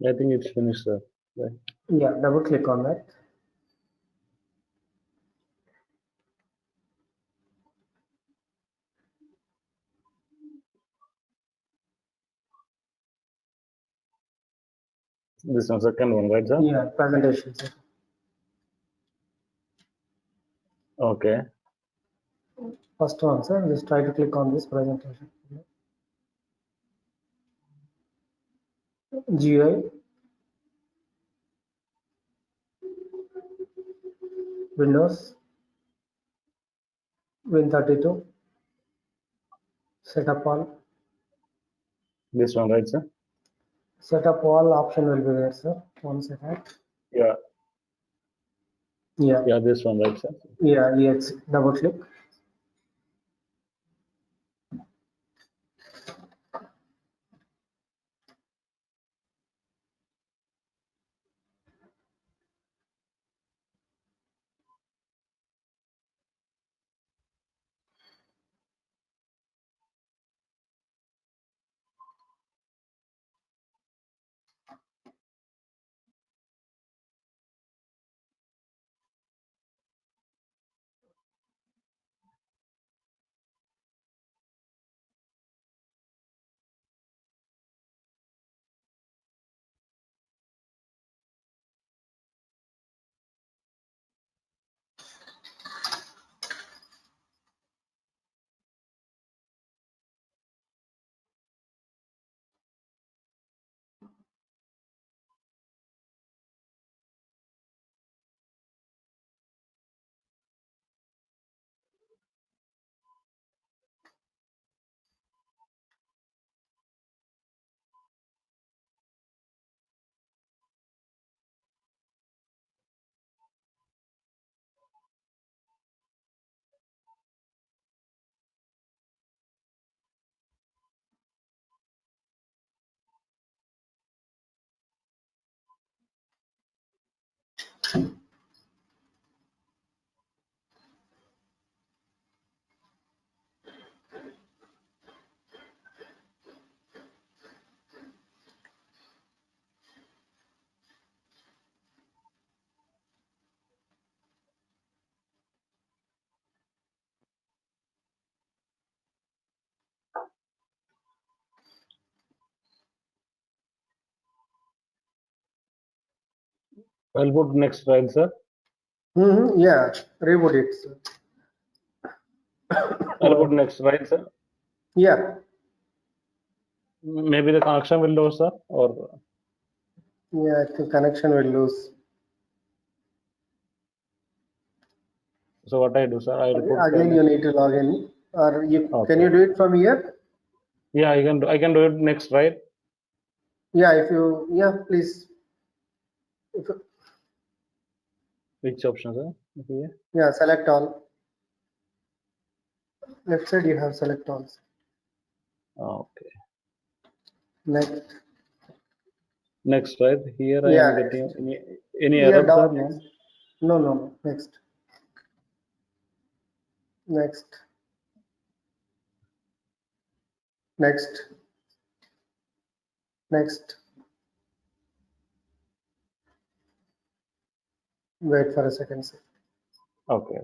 I think it's finished, sir. Right. Yeah, double click on that. This one, second one, right, sir? Yeah, presentation, sir. Okay. First one, sir. Just try to click on this presentation. GUI, Windows, Win32, setup all. This one, right, sir? Setup all option will be there, sir. One second. Yeah. Yeah, Yeah, this one, right, sir? yeah, yes. Double click. I'll put next, right, sir? Yeah, reboot it, sir. I'll put next, right, sir? Yeah, Maybe the connection will lose, sir, or yeah, I think connection will lose. so what I do, sir? I'll put Again, you next. need to log in. Or can you Okay. do it from here? Yeah, I can do. I can do it next, right? Yeah, if you, yeah, please. If, Which option, sir? Okay. yeah, select all. Left side, you have select all. Okay. Next. Next, right? Here I Yeah, am next. getting any Yeah, error, sir? down No. next. No, no, no. Next. Next. Next. Next. Wait for a second, sir. Okay.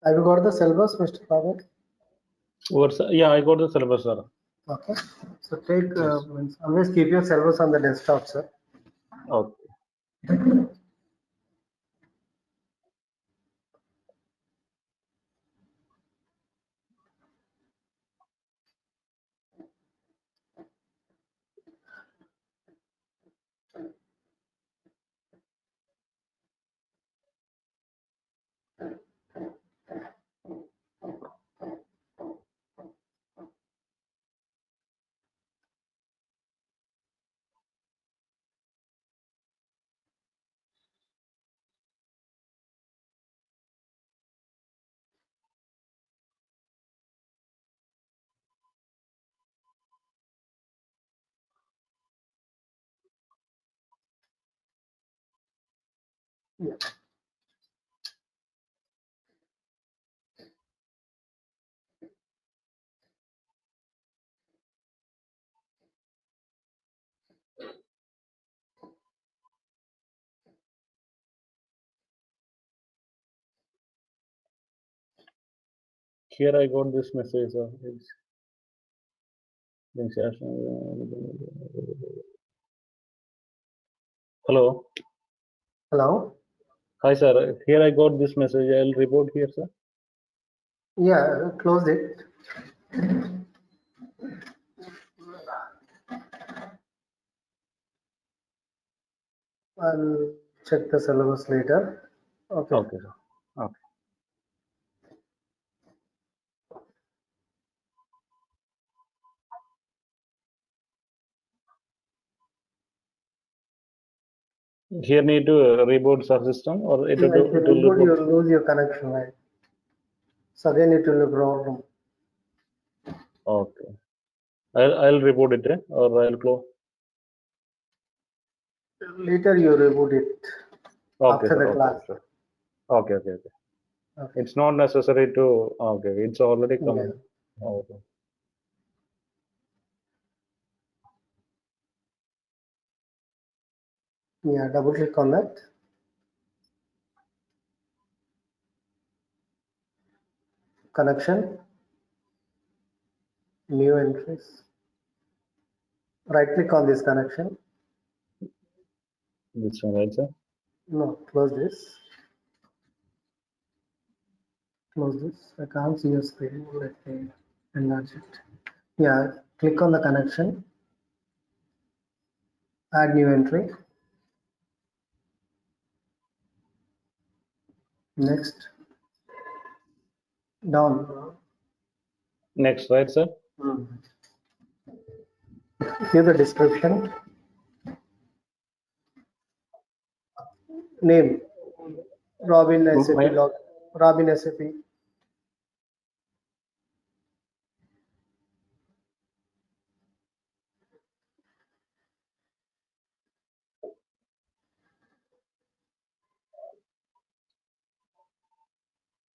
Have you got the syllabus, Mr. Pavel? Yeah, I got the syllabus, sir. Okay. So take, Yes. means always keep your syllabus on the desktop, sir. Okay. Yeah. Here I got this message. Hello. Hello? Hi, sir. Here I got this message. I'll report here, sir. Yeah, close it. I'll check the syllabus later. Okay. Okay, sir. Okay. Here need to reboot our system, or it Yeah, will if you it will reboot, reboot. you'll lose your connection, right? So again, it will be problem. Okay. I'll reboot it, or I'll close. Later, you reboot it Okay, after sir. the Okay, class. sure. Okay. Okay. It's not necessary to. Okay, it's already Yeah. coming. Okay. Yeah, double click on that. Connection, new entries. Right click on this connection. This one, right, sir? No, close this. Close this. I can't see your screen. Let me enlarge it. Yeah, click on the connection. Add new entry. Next. Down. Next, right, sir? Here the description. Name. Robin SAP My- log. Robin SAP.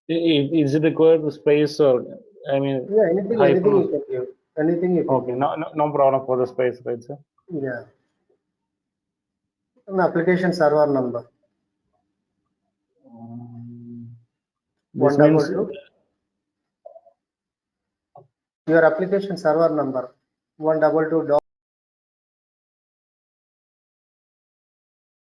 Is it required space, or I mean Yeah, anything hyphen? you can give. Anything you can Okay, give. no problem for the space, right, sir? Yeah. An application server number. This 122. Your application server number. 122.